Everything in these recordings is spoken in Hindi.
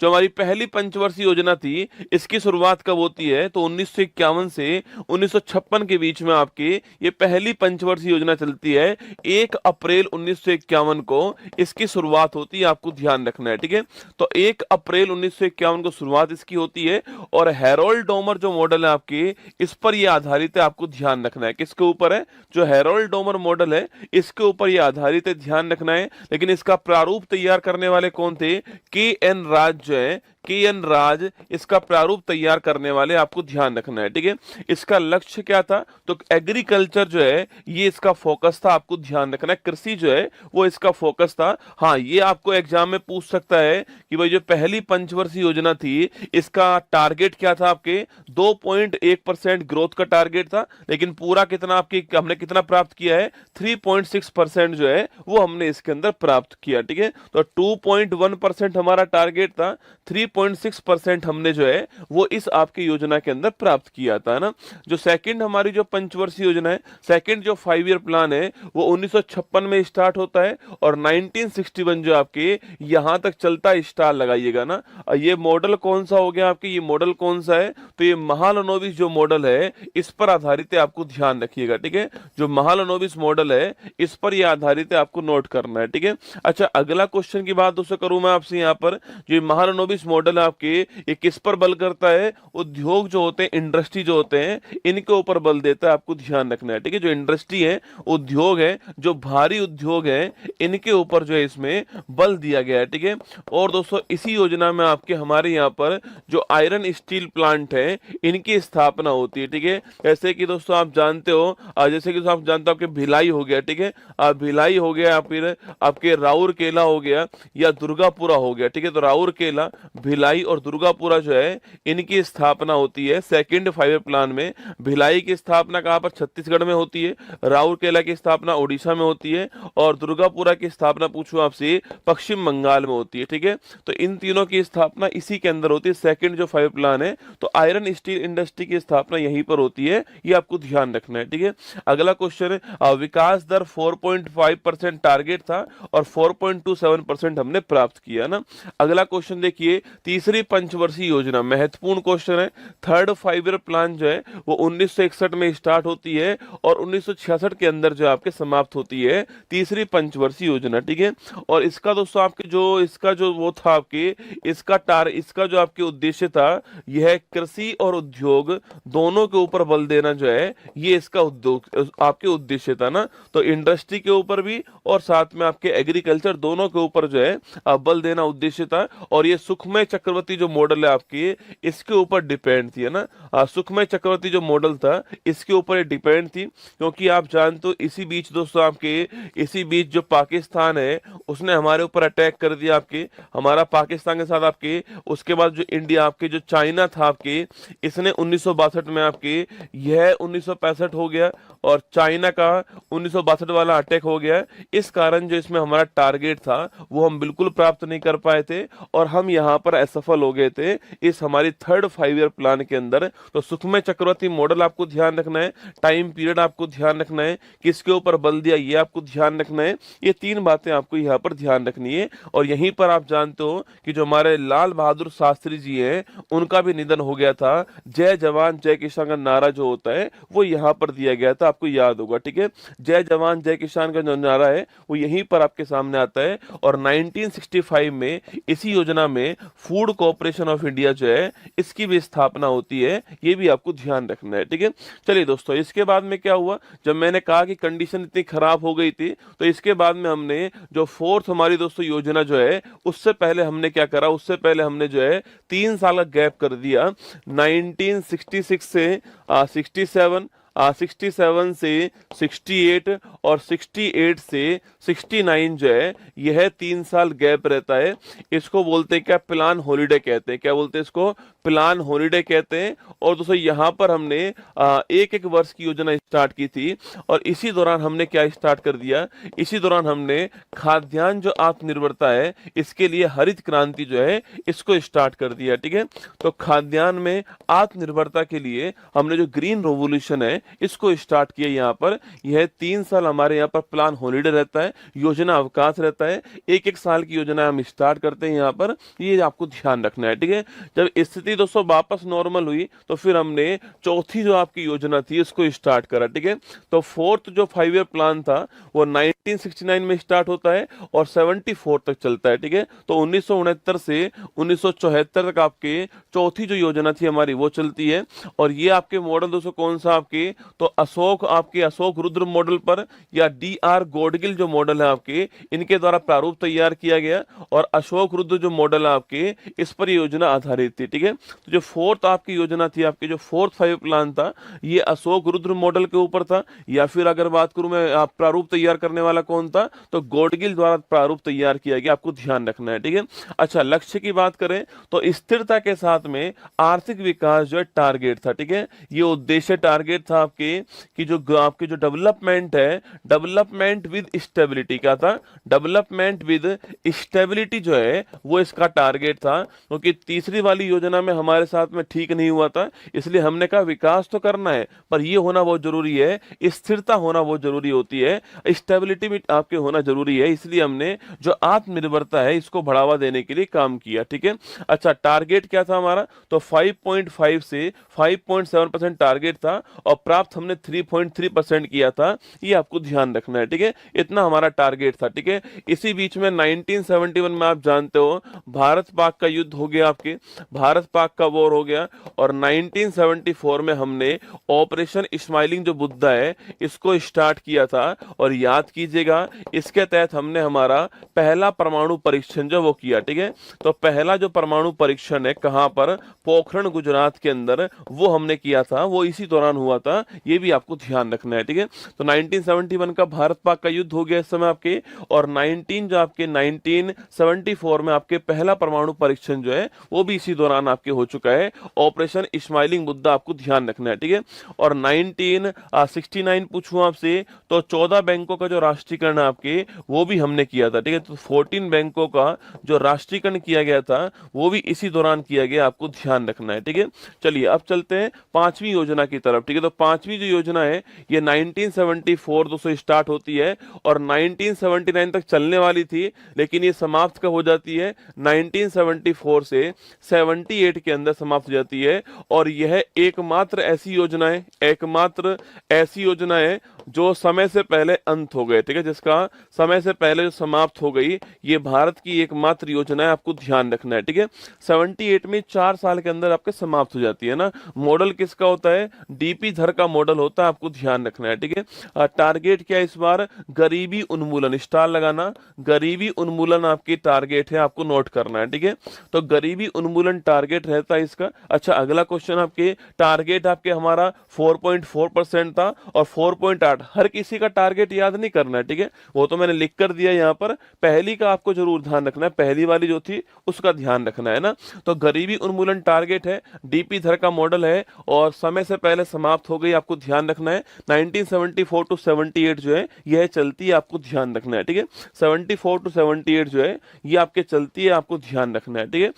जो हमारी पहली पंचवर्षीय योजना थी इसकी शुरुआत कब होती है, तो 1951 से 1956 के बीच में आपकी ये पहली पंचवर्षीय योजना चलती है। 1 अप्रैल 1951 को इसकी शुरुआत होती है, आपको ध्यान रखना है, ठीक है। तो 1 अप्रैल 1951 को शुरुआत इसकी होती है और हैरोल्ड डोमर जो मॉडल है आपकी, इस पर ये आधारित है, आपको ध्यान रखना है। किसके ऊपर है? जो हैरोल्ड डोमर मॉडल है इसके ऊपर ये आधारित है, ध्यान रखना है। लेकिन इसका प्रारूप तैयार करने वाले कौन थे? के एन राज जो है, के एन राज इसका प्रारूप तैयार करने वाले, आपको ध्यान रखना है, ठीक है। इसका लक्ष्य क्या था? तो एग्रीकल्चर जो है ये इसका फोकस था, आपको ध्यान रखना है। कृषि जो है वो इसका फोकस था। हाँ, ये आपको एग्जाम में पूछ सकता है कि भाई जो पहली पंचवर्षीय योजना थी इसका टारगेट क्या था आपके? 2.1% ग्रोथ का टारगेट था, लेकिन पूरा कितना आपकी हमने कितना प्राप्त किया है? 3.6% जो है वो हमने इसके अंदर प्राप्त किया, ठीक है। तो 2.1% हमारा टारगेट था, 3.6% हमने जो है वो इस आपकी योजना के अंदर प्राप्त किया था ना। जो सेकंड हमारी जो पंचवर्षीय योजना है, सेकंड जो 5 ईयर प्लान है वो 1956 में स्टार्ट होता है और 1961 जो आपके यहां तक चलता है। स्टार लगाइएगा ना। ये मॉडल कौन सा हो गया आपके? ये मॉडल कौन सा है? तो ये महालनोबिस जो मॉडल है इस पर आधारित है, आपको ध्यान रखिएगा, ठीक है। जो महालनोबिस मॉडल है इस पर ये आधारित है, आपको नोट करना है, ठीक है। अच्छा, अगला क्वेश्चन की बात दोस्तों करूं मैं आपसे यहाँ पर, जो महालनोबिस मॉडल है आपके, ये किस पर बल करता है? उद्योग जो होते हैं, इंडस्ट्री जो होते हैं, इनके ऊपर बल देता है, आपको ध्यान रखना है, ठीक है। जो इंडस्ट्री है, उद्योग है, जो भारी उद्योग है, इनके ऊपर जो है इसमें बल दिया गया है, ठीक है। और दोस्तों इसी योजना में आपके हमारे यहाँ पर जो आयरन स्टील प्लांट है इनकी स्थापना होती है, ठीक है। जैसे कि दोस्तों आप जानते हो, जैसे कि दोस्तों आप जानते हो आपके भिलाई हो गया, ठीक है, भिलाई हो गया, फिर आपके राउरकेला हो गया या दुर्गापुरा हो गया, ठीक है। तो राउरकेला, भिलाई और दुर्गापुरा जो है इनकी स्थापना होती है सेकंड 5 ईयर प्लान में। भिलाई की स्थापना कहां पर? छत्तीसगढ़ में होती है। राउरकेला की स्थापना उड़ीसा में होती है और दुर्गापुरा की स्थापना पूछूं आपसे, पश्चिम बंगाल में होती है, ठीक है। तो इन तीनों की स्थापना इसी के अंदर होती है, सेकंड जो 5 प्लान है। तो आयरन स्टील इंडस्ट्री की स्थापना यहीं पर होती है, ये आपको ध्यान रखना है, ठीक है। अगला क्वेश्चन है, विकास दर 4.5% टारगेट था और 4.27% हमने प्राप्त किया ना। अगला क्वेश्चन देखिए, तीसरी पंचवर्षीय योजना, महत्वपूर्ण क्वेश्चन है। थर्ड 5 ईयर प्लान जो है वो 1961 में स्टार्ट होती है और 1966 के अंदर जो आपके समाप्त होती है तीसरी पंचवर्षीय योजना, ठीक है। और इसका दोस्तों आपके जो इसका जो वो था आपके, इसका जो आपके उद्देश्य था, यह कृषि और उद्योग दोनों के ऊपर बल देना जो है ये इसका उद्योग आपके उद्देश्य था ना। तो इंडस्ट्री के ऊपर भी और साथ में आपके एग्रीकल्चर दोनों के ऊपर जो है बल देना उद्देश्य था। और ये सुखमय चक्रवर्ती जो मॉडल है आपकी, इसके ऊपर डिपेंड थी, है ना। सुखमय चक्रवर्ती जो मॉडल था इसके ऊपर ये डिपेंड थी, क्योंकि आप जानते हो इसी बीच दोस्तों आपके, इसी बीच जो पाकिस्तान है उसने हमारे ऊपर अटैक कर दिया आपके, हमारा पाकिस्तान के साथ आपके। उसके बाद जो इंडिया आपके, जो चाइना था आपके, इसने 1962 में आपके, यह 1965 हो गया और चाइना का 1962 वाला अटैक हो गया। इस कारण जो इसमें हमारा टारगेट था वो हम बिल्कुल प्राप्त नहीं कर पाए थे और हम यहाँ पर असफल हो गए थे इस हमारी थर्ड 5 ईयर प्लान के अंदर। तो सुखमय चक्रवर्ती मॉडल आपको ध्यान रखना है, टाइम पीरियड आपको ध्यान रखना है, किसके ऊपर बल दिया ये आपको ध्यान रखना है। ये 3 बातें आपको यहाँ पर ध्यान रखनी है। और यहीं पर आप जानते हो कि जो हमारे लाल बहादुर शास्त्री जी हैं उनका भी निधन हो गया था। जय जवान जय किसान का नारा जो होता है वो यहाँ पर दिया गया था, आपको याद होगा, ठीक है। जय जवान जय किसान का जो नारा है वो यहीं पर आपके सामने आता है। और 1965 में इसी योजना में फूड कॉर्पोरेशन ऑफ इंडिया जो है इसकी भी स्थापना होती है, ये भी आपको ध्यान रखना है, ठीक है। चलिए दोस्तों, इसके बाद में क्या हुआ, जब मैंने कहा कि कंडीशन इतनी खराब हो गई थी, तो इसके बाद में हमने जो फोर्थ हमारी दोस्तों योजना जो है उससे पहले हमने क्या करा, उससे पहले हमने जो है 3 साल का गैप कर दिया। 1966 से 67, 67 से 68 और 68 से 69 जो है यह 3 साल गैप रहता है। इसको बोलते हैं क्या? प्लान हॉलीडे कहते हैं। क्या बोलते हैं इसको? प्लान हॉलीडे कहते हैं। और दोस्तों यहाँ पर हमने एक एक वर्ष की योजना स्टार्ट की थी और इसी दौरान हमने क्या स्टार्ट कर दिया, इसी दौरान हमने खाद्यान्न जो आत्मनिर्भरता है इसके लिए हरित क्रांति जो है इसको स्टार्ट कर दिया, ठीक है। तो खाद्यान्न में आत्मनिर्भरता के लिए हमने जो ग्रीन रेवोल्यूशन है इसको स्टार्ट किया यहाँ पर। यह 3 साल हमारे यहाँ पर प्लान हॉलीडे रहता है, योजना अवकाश रहता है, एक एक साल की योजना हम स्टार्ट करते हैं यहाँ पर, ये आपको ध्यान रखना है, ठीक है। जब स्थिति दोस्तों वापस नॉर्मल हुई तो फिर हमने चौथी जो आपकी योजना थी उसको स्टार्ट करा, ठीक है। तो फोर्थ जो 5 ईयर प्लान था वो 1969 में स्टार्ट होता है और 74 तक चलता है, ठीक है। तो 1969 से 1974 तक आपके चौथी जो योजना थी हमारी वो चलती है। और ये आपके मॉडल दोस्तों कौन सा आपके, तो अशोक रुद्र मॉडल पर या DR गॉडगिल जो मॉडल है आपके, इनके द्वारा प्रारूप तैयार किया गया और अशोक रुद्र जो मॉडल है आपके, इस पर योजना आधारित थी, ठीक है। तो जो फोर्थ आपकी योजना थी, आपकी जो फोर्थ 5 प्लान था, ये अशोक रुद्र मॉडल के ऊपर था। या फिर अगर बात करूं मैं, आप प्रारूप तैयार करने वाला कौन था, तो गॉडगिल द्वारा प्रारूप तैयार किया गया, आपको ध्यान रखना है, ठीक है। अच्छा, लक्ष्य की बात करें तो स्थिरता के साथ में आर्थिक विकास जो है टारगेट था, ठीक है। ये उद्देश्य टारगेट था आपके कि जो आपके जो डेवलपमेंट है, डेवलपमेंट विद स्टेबिलिटी का था, डेवलपमेंट विद स्टेबिलिटी जो है वो इसका टारगेट था। क्योंकि तीसरी वाली योजना में हमारे साथ में ठीक नहीं हुआ था, इसलिए हमने कहा विकास तो करना है पर ये होना बहुत जरूरी है, स्थिरता होना बहुत जरूरी होती है, स्टेबिलिटी भी आपके होना जरूरी है। इसलिए हमने जो आत्मनिर्भरता है इसको बढ़ावा देने के लिए काम किया, ठीक है। अच्छा, टारगेट क्या था हमारा, तो 5.5 से 5.7% टारगेट था और प्राप्त हमने 3.3% किया था, ये आपको ध्यान रखना है, ठीक है। इतना हमारा टारगेट था, ठीक है। इसी बीच में 1971 में आप जानते हो भारत पाक का युद्ध हो गया, आपके भारत पाक का वॉर हो गया और 1974 में हमने ऑपरेशन स्माइलिंग जो बुद्धा है इसको स्टार्ट किया था। और याद कीजिएगा, इसके तहत हमने हमारा पहला परमाणु परीक्षण जो वो किया, ठीक है। तो पहला जो परमाणु परीक्षण है कहां पर, पोखरण गुजरात के अंदर, वो हमने किया था, वो इसी दौरान हुआ था, ये भी आपको ध्यान रखना है, ठीक है। तो 1971 का भारत पाक का युद्ध हो गया इस समय आपके, और 1974 में आपके पहला परमाणु परीक्षण जो है वो भी इसी दौरान आपके हो चुका है, ऑपरेशन स्माइलिंग मुद्दा आपको ध्यान रखना है, ठीक है। और 1969 पूछूं आपसे तो 14 बैंकों का जो राष्ट्रीयकरण है आपके वो भी हमने किया था, ठीक है। तो 14 बैंकों का जो राष्ट्रीयकरण किया गया था वो भी इसी दौरान किया गया, आपको ध्यान रखना है, ठीक है। चलिए अब चलते हैं पांचवी योजना की तरफ, ठीक है। तो पांचवी जो योजना है ये 1974 दोस्तों स्टार्ट होती है और 1979 तक चलने वाली थी, लेकिन ये समाप्त कब हो जाती है, 1974 से 78 के अंदर समाप्त हो जाती है। और यह एकमात्र ऐसी योजना है जो समय से पहले अंत हो गए, ठीक है, जिसका समय से पहले जो समाप्त हो गई, ये भारत की एकमात्र योजना है, आपको ध्यान रखना है, ठीक है। 78 में 4 साल के अंदर आपके समाप्त हो जाती है ना। मॉडल किसका होता है, DP धर का मॉडल होता है, आपको ध्यान रखना है, ठीक है। टारगेट क्या है इस बार, गरीबी उन्मूलन, स्टार लगाना, गरीबी उन्मूलन आपकी टारगेट है, आपको नोट करना है, ठीक है। तो गरीबी उन्मूलन टारगेट रहता है इसका। अच्छा, अगला क्वेश्चन आपके, टारगेट आपके हमारा 4.4% था और 4.8, हर किसी का टारगेट याद नहीं करना है, ठीक है, वो तो मैंने लिख कर दिया यहाँ पर, पहली का आपको जरूर ध्यान रखना है, पहली वाली जो थी उसका ध्यान रखना है ना। तो गरीबी उन्मूलन टारगेट है, DP धर का मॉडल है और समय से पहले समाप्त हो गई, आपको ध्यान रखना है। 1974 टू 78 जो है यह चलती है, आपको ध्यान रखना है, ठीक है। 74 टू 78 जो है ये आपके चलती है, आपको ध्यान रखना है, ठीक है।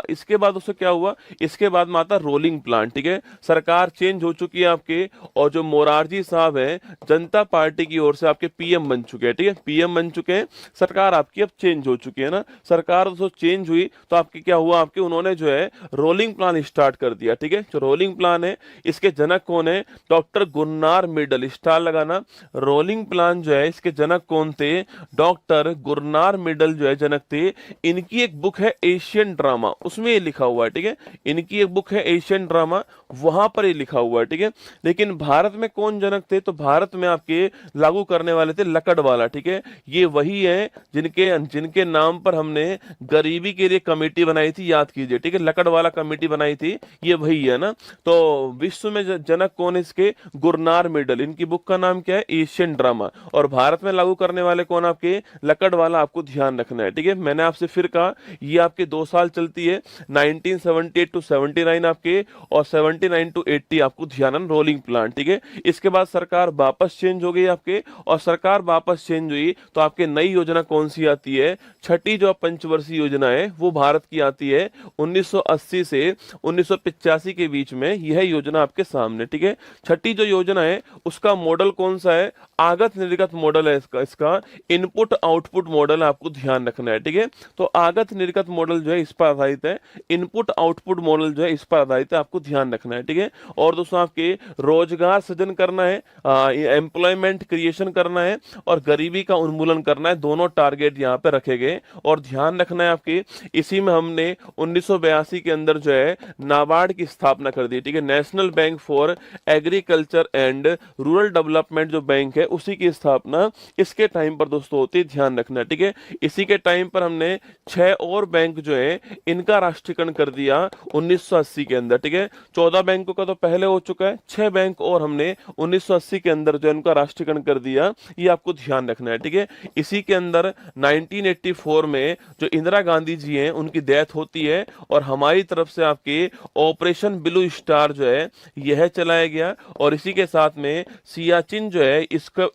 इसके बाद उससे क्या हुआ, इसके बाद में आता रोलिंग प्लान, ठीक है। सरकार चेंज हो चुकी है आपके और जो मोरारजी साहब है जनता पार्टी की ओर से आपके PM बन चुके हैं, ठीक है, PM बन चुके हैं, सरकार आपकी अब चेंज हो चुकी है ना। सरकार दोस्तों चेंज हुई तो आपकी क्या हुआ, आपके उन्होंने जो है रोलिंग प्लान स्टार्ट कर दिया, ठीक है। जो रोलिंग प्लान है इसके जनक कौन है, डॉक्टर गुरनार मिडल, स्टार लगाना। रोलिंग प्लान जो है इसके जनक कौन थे, डॉक्टर गुरनार मिडल जो है जनक थे। इनकी एक बुक है एशियन ड्रामा, उसमें ये लिखा हुआ है, ठीक है। इनकी एक बुक है एशियन ड्रामा, वहां पर ये लिखा हुआ है, ठीक है। लेकिन भारत में कौन जनक थे, तो भारत में आपके लागू करने वाले थे लकड़वाला, ठीक है। ये वही है जिनके नाम पर हमने गरीबी के लिए कमेटी बनाई थी, याद कीजिए, ठीक है, लकड़वाला कमेटी बनाई थी, ये वही है ना। तो विश्व में जनक कौन है इसके, गुरनार मिडल, इनकी बुक का नाम क्या है, एशियन ड्रामा। और भारत में लागू करने वाले कौन, आपके लकड़वाला, आपको ध्यान रखना है, ठीक है। मैंने आपसे फिर कहा ये आपके 2 साल चलती है, 1978 टू 79 आपके, और 79 to 80 आपको ध्यान है, रोलिंग प्लान, ठीक है। इसके बाद सरकार वापस चेंज हो गई आपके, और सरकार वापस चेंज हुई तो आपके नई योजना कौन सी आती है, छठी जो पंचवर्षीय योजना है वो भारत की आती है 1980 से 1985 के बीच में, यह योजना आपके सामने, ठीक है। छठी जो योजना है उसका मॉडल कौन सा है, आगत निर्गत मॉडल है इसका इनपुट आउटपुट मॉडल आपको ध्यान रखना है, ठीक है। तो आगत निर्गत मॉडल जो है इस पर आधारित है, इनपुट आउटपुट मॉडल जो है इस पर आधारित है, आपको ध्यान रखना है, ठीक है। और दोस्तों आपके रोजगार सृजन करना है, एम्प्लॉयमेंट क्रिएशन करना है, और गरीबी का उन्मूलन करना है, दोनों टारगेट यहाँ पे रखे गए। और ध्यान रखना है आपके, इसी में हमने 1982 के अंदर जो है नाबार्ड की स्थापना कर दी, ठीक है। National bank for agriculture and rural development जो बैंक है उसकी की स्थापना इसके टाइम पर दोस्तों होती है, ध्यान रखना, ठीक है। इसी के टाइम पर हमने 6 और बैंक जो है इनका राष्ट्रीयकरण कर दिया 1980 के अंदर, ठीक है। 14 बैंकों का तो पहले हो चुका है, 6 बैंक और हमने 1980 के अंदर जो इनका राष्ट्रीयकरण कर दिया, ये आपको ध्यान रखना है, ठीक है। इसी के अंदर 1984 में जो इंदिरा गांधी जी हैं उनकी डेथ होती है, और हमारी तरफ से आपके ऑपरेशन ब्लू स्टार जो है यह चलाया गया, और इसी के साथ में सियाचिन जो है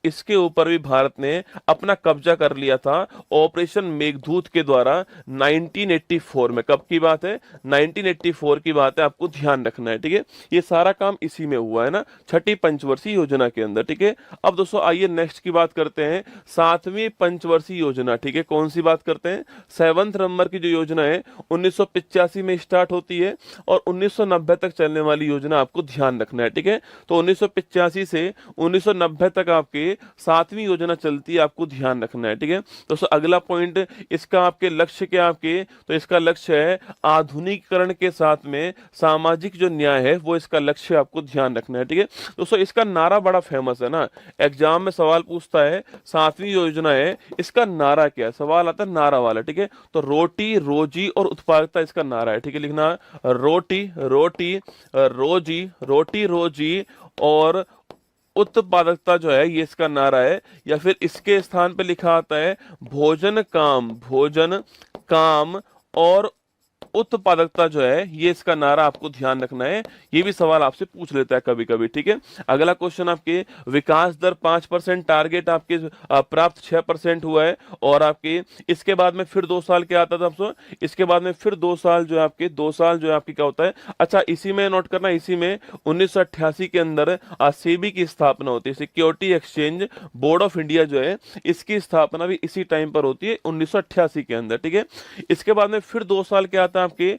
इसके ऊपर भी भारत ने अपना कब्जा कर लिया था ऑपरेशन मेघदूत के द्वारा 1984 में। कब की बात है, 1984 की बात है, आपको ध्यान रखना है, ठीक है। ये सारा काम इसी में हुआ है ना, छठी पंचवर्षीय योजना के अंदर, ठीक है। अब दोस्तों आइए नेक्स्ट की बात करते हैं, 7वीं पंचवर्षीय योजना, ठीक है। कौन सी बात करते हैं, 7th नंबर की जो योजना है 1985 में स्टार्ट होती है और 1990 तक चलने वाली योजना आपको ध्यान रखना है, ठीक है। तो 1985 से 1990 तक आपके 7वीं योजना चलती है, आपको ध्यान रखना है, ठीक है। दोस्तों अगला पॉइंट, इसका आपके लक्ष्य क्या आपके, तो इसका लक्ष्य है आधुनिकीकरण के साथ में सामाजिक जो न्याय है वो इसका लक्ष्य आपको ध्यान रखना है, ठीक है। दोस्तों इसका नारा बड़ा फेमस है ना, एग्जाम में सवाल पूछता है 7वीं योजना है इसका नारा क्या है, सवाल आता है नारा वाला, ठीक है। तो रोटी रोजी और उत्पादकता इसका नारा है, ठीक है। लिखना रोटी रोटी रोजी, रोटी रोजी और उत्पादकता जो है ये इसका नारा है। या फिर इसके स्थान पे लिखा आता है भोजन काम और उत्पादकता जो है ये इसका नारा आपको ध्यान रखना है, ये भी सवाल आपसे पूछ लेता है कभी कभी, ठीक है। अगला क्वेश्चन आपके विकास दर 5% टारगेट आपके प्राप्त 6% हुआ है, और आपके इसके बाद में फिर 2 साल क्या आता था आपको, इसके बाद में फिर 2 साल जो है आपके 2 साल जो है आपकी क्या होता है, अच्छा इसी में नोट करना, इसी में 1988 के अंदर सेबी की स्थापना होती है, security exchange board of India जो है इसकी स्थापना भी इसी टाइम पर होती है 1988 के अंदर, ठीक है। इसके बाद में फिर 2 साल क्या आता है आपके,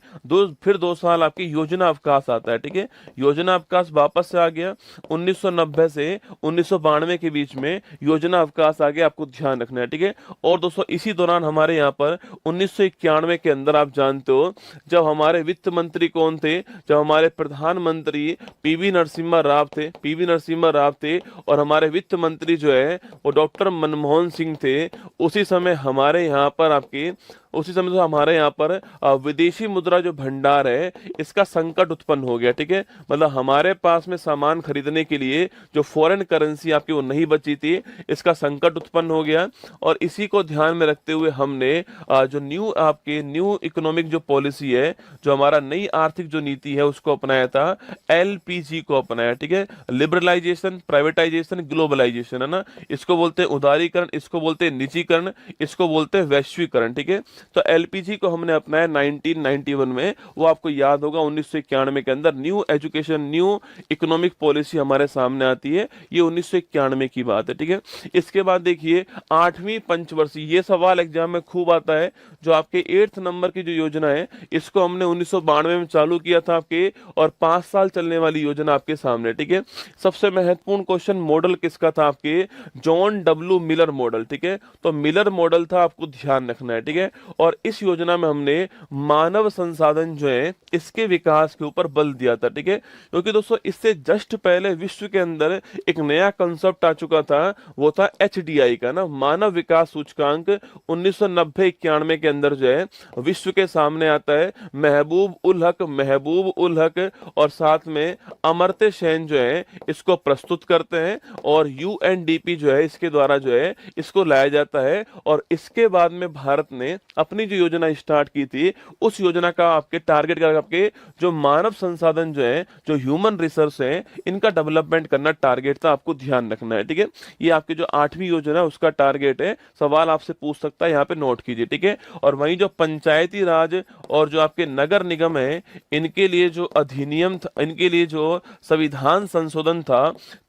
फिर 2 साल आपकी योजना अवकाश आता है, ठीक है। योजना अवकाश वापस से आ गया 1990 से 1992 के बीच में योजना अवकाश आ गया, आपको ध्यान रखना है, ठीक है। और दोस्तों इसी दौरान हमारे यहाँ पर 1991 के अंदर आप जानते हो जब हमारे वित्त मंत्री कौन थे, जब हमारे प्रधानमंत्री पीवी नरसिम्हा राव थे, पीवी नरसिम्हा राव थे, और हमारे वित्त मंत्री जो है वो डॉक्टर मनमोहन सिंह थे। उसी समय हमारे यहाँ पर आपके उसी समय तो हमारे यहाँ पर विदेशी मुद्रा जो भंडार है इसका संकट उत्पन्न हो गया, ठीक है। मतलब हमारे पास में सामान खरीदने के लिए जो फॉरेन करेंसी आपकी वो नहीं बची थी, इसका संकट उत्पन्न हो गया, और इसी को ध्यान में रखते हुए हमने जो न्यू इकोनॉमिक जो पॉलिसी है, जो हमारा नई आर्थिक जो नीति है उसको अपनाया था, एलपीजी को अपनाया, ठीक है। लिबरलाइजेशन, प्राइवेटाइजेशन, ग्लोबलाइजेशन, है ना, इसको बोलते हैं उदारीकरण, इसको बोलते हैं निजीकरण, इसको बोलते हैं वैश्वीकरण, ठीक है। तो एलपीजी को हमने अपनाया 1991 में, वो आपको याद होगा 1991 के अंदर new education new economic policy हमारे सामने आती है, ये 1991 की बात है, ठीक है। इसके बाद देखिए 8वीं पंचवर्षीय, ये सवाल एग्जाम में खूब आता है, जो आपके 8th नंबर की जो योजना है इसको हमने 1992 में चालू किया था आपके, और 5 साल चलने वाली योजना आपके सामने, ठीक है। सबसे महत्वपूर्ण क्वेश्चन, मॉडल किसका था आपके, जॉन डब्ल्यू मिलर मॉडल, ठीक है। तो मिलर मॉडल था, आपको ध्यान रखना है, ठीक है। और इस योजना में हमने मानव संसाधन जो है इसके विकास के ऊपर बल दिया था, ठीक है। क्योंकि दोस्तों इससे जस्ट पहले विश्व के अंदर एक नया कंसेप्ट आ चुका था, वो था एचडीआई का ना, मानव विकास सूचकांक। 1990-91 के अंदर जो है विश्व के सामने आता है, महबूब उल हक और साथ में अमर्त्य सेन जो है इसको प्रस्तुत करते हैं, और यूएनडीपी जो है इसके द्वारा जो है इसको लाया जाता है। और इसके बाद में भारत ने अपनी जो योजना स्टार्ट की थी उस योजना का आपके टारगेट का आपके जो मानव संसाधन जो है, जो ह्यूमन रिसोर्स है, इनका डेवलपमेंट करना टारगेट था, आपको ध्यान रखना है। ठीक है, ये आपकी जो 8वीं योजना है उसका टारगेट है। सवाल आपसे पूछ सकता है, यहाँ पे नोट कीजिए। ठीक है, और वहीं जो पंचायती राज और जो आपके नगर निगम है, इनके लिए जो अधिनियम था, इनके लिए जो संविधान संशोधन था,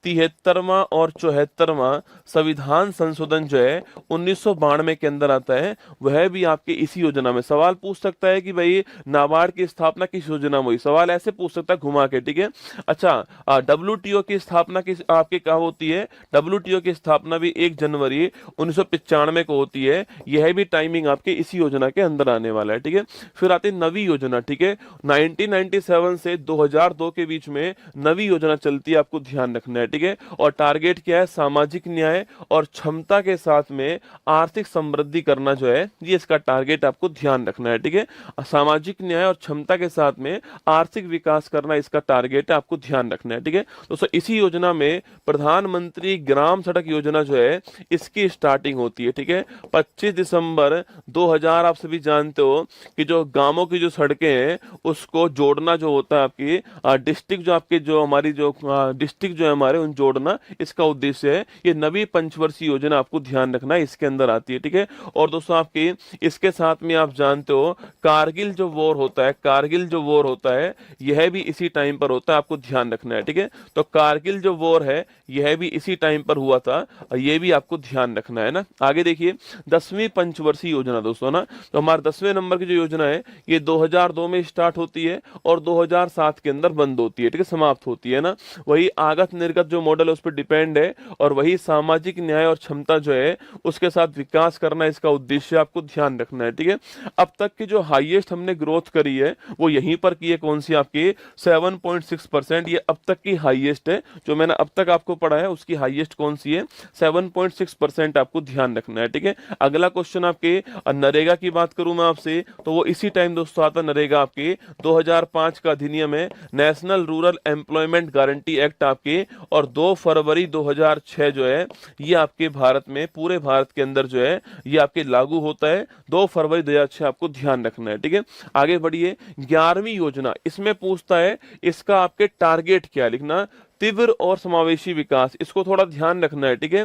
73वां और 74वां संविधान संशोधन जो है 1992 के अंदर आता है, वह भी आपके इसी योजना में। सवाल पूछ सकता है कि भाई नाबार्ड की स्थापना किस योजना में हुई, सवाल ऐसे पूछ सकता है घुमा के। ठीक है, अच्छा, डब्ल्यूटीओ की स्थापना किस आपके कहाँ होती है? डब्ल्यूटीओ की स्थापना भी 1 जनवरी 1995 को होती है। यह भी टाइमिंग आपके इसी योजना के अंदर आने वाला है। ठीक है, फिर आती है नवी योजना। ठीक है, 1997 से 2002 के बीच में नवी योजना चलती है, आपको ध्यान रखना है। ठीक है, और टारगेट क्या है? सामाजिक न्याय और क्षमता के साथ में आर्थिक समृद्धि करना जो है, ये इसका टारगेट आपको ध्यान रखना है। ठीक है, सामाजिक न्याय और क्षमता के साथ में आर्थिक विकास करना इसका टारगेट है, आपको ध्यान रखना है। ठीक है दोस्तों, इसी योजना में प्रधानमंत्री ग्राम सड़क योजना जो है, इसकी स्टार्टिंग होती है। ठीक है, 25 दिसंबर 2000। आप सभी जानते हो कि जो गांवों की जो सड़कें हैं उसको जोड़ना जो होता है, आपकी डिस्ट्रिक्ट जो आपके जो हमारी जो डिस्ट्रिक्ट जो है हमारे, उन जोड़ना इसका उद्देश्य है। ये नवी पंचवर्षीय योजना आपको ध्यान रखना है, इसके अंदर आती है। ठीक है, और दोस्तों आपके इसके साथ में आप जानते हो कारगिल जो वॉर होता है, कारगिल जो वॉर होता है यह भी इसी टाइम पर होता है, आपको ध्यान रखना है। ठीक है, तो कारगिल जो वॉर है यह भी इसी टाइम पर हुआ था, यह भी आपको ध्यान रखना है ना। आगे देखिए 10वीं पंचवर्षीय योजना दोस्तों ना, तो हमारे 10वें नंबर की जो योजना है ये 2002 में स्टार्ट होती है और 2007 के अंदर बंद होती है। ठीक है, समाप्त होती है ना। वही आगत निर्गत जो मॉडल है उस पर डिपेंड है, और वही सामाजिक न्याय और क्षमता जो है उसके साथ विकास करना इसका उद्देश्य, आपको ध्यान रखना है। ठीक है, अब तक की जो हाईएस्ट हमने ग्रोथ करी है वो यहीं पर की है, कौन सी? आपकी 7.6%। ये अब तक की हाईएस्ट है, जो मैंने अब तक आपको पढ़ा है उसकी हाईएस्ट कौन सी है? 7.6%, आपको ध्यान रखना है। ठीक है, अगला क्वेश्चन आपके नरेगा की बात करूं मैं आपसे, तो वो इसी टाइम दोस्तों आता नरेगा, आपके 2005 का अधिनियम है, national rural employment guarantee act आपके, और 2 फरवरी 2006 जो है ये आपके भारत में, पूरे भारत के अंदर जो है ये आपके लागू होता है, 2 फरवरी 2006, आपको ध्यान रखना है। ठीक है, आगे बढ़िए 11वीं योजना, इसमें पूछता है इसका आपके टारगेट क्या है, लिखना तीव्र और समावेशी विकास, इसको थोड़ा ध्यान रखना है। ठीक है,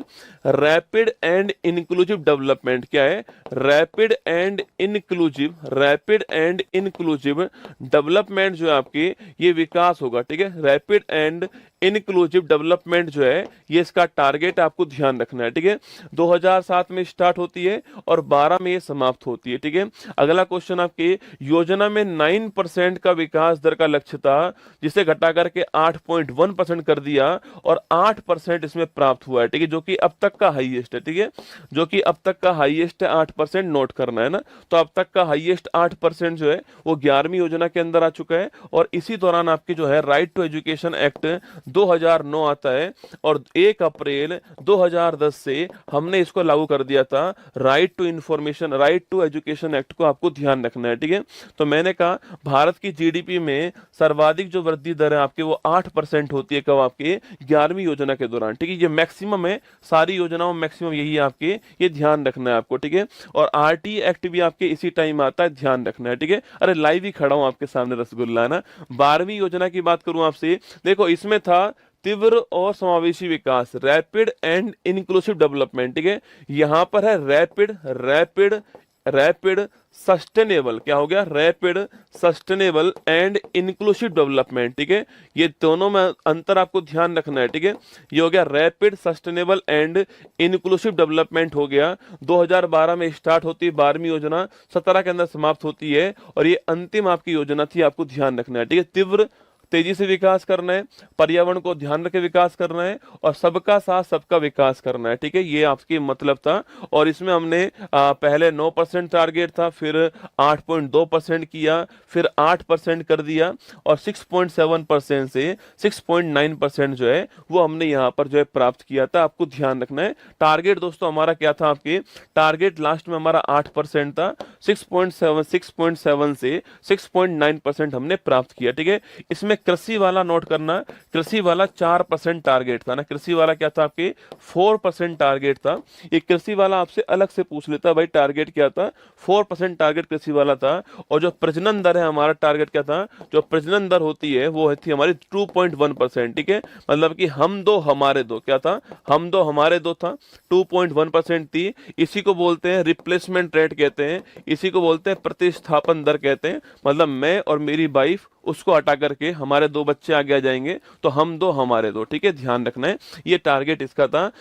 रैपिड एंड इंक्लूसिव डेवलपमेंट क्या है? Rapid and inclusive, rapid and inclusive development जो है आपकी, ये विकास होगा। ठीक है, रैपिड एंड इंक्लूसिव डेवलपमेंट जो है ये इसका टारगेट, आपको ध्यान रखना है। ठीक है, 2007 में स्टार्ट होती है और 12 में ये समाप्त होती है। ठीक है, अगला क्वेश्चन आपके योजना में 9% का विकास दर का लक्ष्य था, जिसे घटा करके 8.1% कर दिया, और 8% इसमें प्राप्त हुआ है। ठीक है, जो कि अब तक का हाईएस्ट है। ठीक है, जो कि अब तक का हाईएस्ट है, 8% नोट करना है ना। तो अब तक का हाईएस्ट 8% जो है वो 11वीं योजना के अंदर आ चुका है, और इसी दौरान आपकी जो है राइट टू एजुकेशन एक्ट 2009 आता है, और 1 अप्रैल 2010 से हमने इसको लागू कर दिया था, right to information, right to education act को आपको ध्यान रखना है। ठीक है, तो मैंने कहा भारत की जीडीपी में सर्वाधिक जो वृद्धि दर है आपके वो 8% होती है, कब? आपके 11वीं योजना के दौरान। ठीक है, ये मैक्सिमम है, सारी योजनाओं में मैक्सिमम यही है आपके, ये ध्यान रखना है आपको। ठीक है, और आरटी एक्ट भी आपके इसी टाइम आता है, ध्यान रखना है। ठीक है, अरे लाइव ही खड़ा हूं आपके सामने रसगुल्ला है ना। 12वीं योजना की बात करूं आपसे, देखो इसमें था तीव्र और समावेशी विकास, रैपिड एंड इंक्लूसिव डेवलपमेंट। ठीक है, यहां पर है रैपिड, रैपिड, रैपिड सस्टेनेबल, क्या हो गया? Rapid sustainable and inclusive development. ठीक है, ये दोनों में अंतर आपको ध्यान रखना है। ठीक है, ये हो गया rapid sustainable and inclusive development हो गया, 2012 में स्टार्ट होती है 12वीं योजना, 17 के अंदर समाप्त होती है, और ये अंतिम आपकी योजना थी, आपको ध्यान रखना है। ठीक है, तीव्र तेजी से विकास करना है, पर्यावरण को ध्यान रखे विकास करना है, और सबका साथ सबका विकास करना है। ठीक है, ये आपकी मतलब था, और इसमें हमने पहले 9% टारगेट था, फिर 8.2% किया, फिर 8% कर दिया, और 6.7% से 6.9% जो है वो हमने यहाँ पर जो है प्राप्त किया था, आपको ध्यान रखना है। टारगेट दोस्तों हमारा क्या था? आपके टारगेट लास्ट में हमारा 8% था, 6.7 से 6.9% हमने प्राप्त किया। ठीक है, इसमें आपने कृषि वाला नोट करना, कृषि वाला 4% टारगेट था ना, कृषि वाला क्या था आपके 4% टारगेट था। ये कृषि वाला आपसे अलग से पूछ लेता भाई टारगेट क्या था, 4% टारगेट कृषि वाला था। और जो प्रजनन दर है हमारा टारगेट क्या था, जो प्रजनन दर होती है वो थी हमारी 2.1%। ठीक है, मतलब कि हम दो हमारे दो, क्या था, हम दो हमारे दो था, 2.1% थी। इसी को बोलते हैं रिप्लेसमेंट रेट कहते हैं, इसी को बोलते हैं प्रतिस्थापन दर कहते हैं। मतलब मैं और मेरी वाइफ, उसको हटा करके हमारे दो बच्चे आगे आ जाएंगे तो हम दो हमारे दो। ठीक है, ध्यान रखना है, ये टारगेट इसका था।